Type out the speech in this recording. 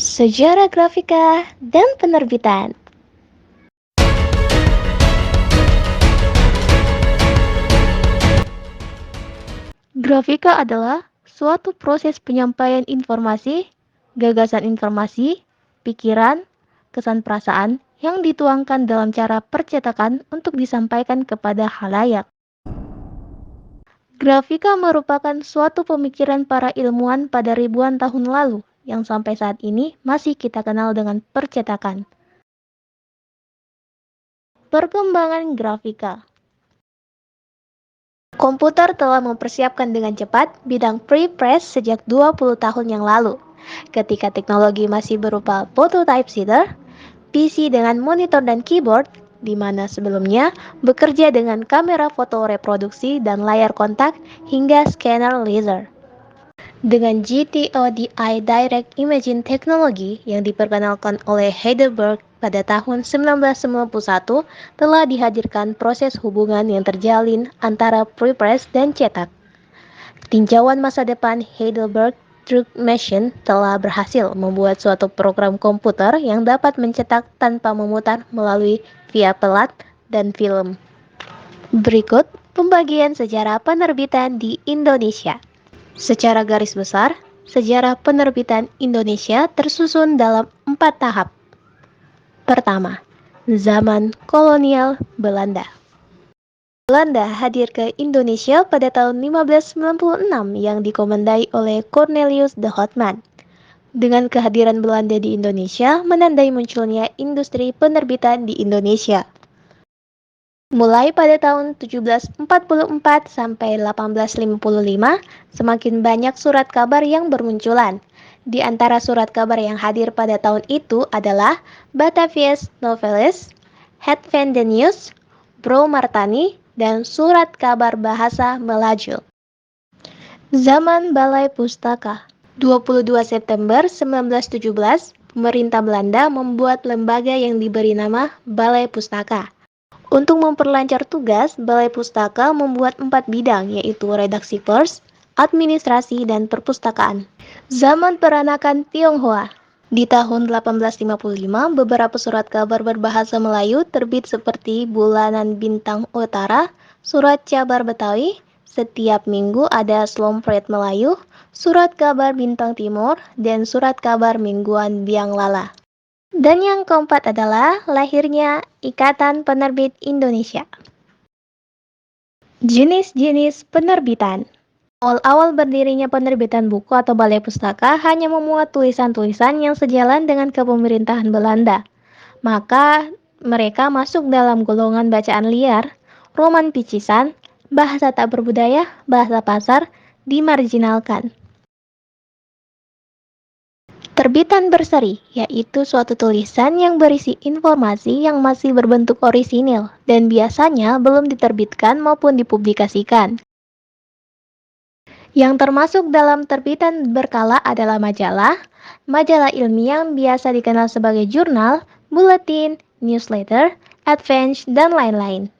Sejarah grafika dan penerbitan. Grafika adalah suatu proses penyampaian informasi, gagasan informasi, pikiran, kesan perasaan yang dituangkan dalam cara percetakan untuk disampaikan kepada khalayak. Grafika merupakan suatu pemikiran para ilmuwan pada ribuan tahun lalu yang sampai saat ini masih kita kenal dengan percetakan. Perkembangan grafika. Komputer telah mempersiapkan dengan cepat bidang pre-press sejak 20 tahun yang lalu. Ketika teknologi masih berupa prototype PC dengan monitor dan keyboard, di mana sebelumnya bekerja dengan kamera foto reproduksi dan layar kontak hingga scanner laser. Dengan GTODI Direct Imaging Technology yang diperkenalkan oleh Heidelberg pada tahun 1991, telah dihadirkan proses hubungan yang terjalin antara prepress dan cetak. Tinjauan masa depan Heidelberg Druckmaschine telah berhasil membuat suatu program komputer yang dapat mencetak tanpa memutar melalui via pelat dan film. Berikut pembagian sejarah penerbitan di Indonesia. Secara garis besar, sejarah penerbitan Indonesia tersusun dalam 4 tahap. Pertama, zaman kolonial Belanda. Belanda hadir ke Indonesia pada tahun 1596 yang dikomandai oleh Cornelius de Houtman. Dengan kehadiran Belanda di Indonesia menandai munculnya industri penerbitan di Indonesia. Mulai pada tahun 1744 sampai 1855, semakin banyak surat kabar yang bermunculan. Di antara surat kabar yang hadir pada tahun itu adalah Batavia's Novelis, Het van den Nieuws, Bro Martani, dan surat kabar bahasa Melaju. Zaman Balai Pustaka. 22 September 1917, pemerintah Belanda membuat lembaga yang diberi nama Balai Pustaka. Untuk memperlancar tugas, Balai Pustaka membuat 4 bidang, yaitu redaksi pers, administrasi, dan perpustakaan. Zaman peranakan Tionghoa. Di tahun 1855, beberapa surat kabar berbahasa Melayu terbit seperti Bulanan Bintang Utara, Surat Kabar Betawi, setiap minggu ada Slompret Melayu, Surat Kabar Bintang Timur, dan Surat Kabar Mingguan Biang Lala. Dan yang keempat adalah lahirnya Ikatan Penerbit Indonesia. Jenis-jenis penerbitan. Awal-awal berdirinya penerbitan buku atau balai pustaka hanya memuat tulisan-tulisan yang sejalan dengan kepemerintahan Belanda. Maka mereka masuk dalam golongan bacaan liar, roman picisan, bahasa tak berbudaya, bahasa pasar, dimarginalkan. Terbitan berseri, yaitu suatu tulisan yang berisi informasi yang masih berbentuk orisinil dan biasanya belum diterbitkan maupun dipublikasikan. Yang termasuk dalam terbitan berkala adalah majalah, majalah ilmiah yang biasa dikenal sebagai jurnal, buletin, newsletter, advance, dan lain-lain.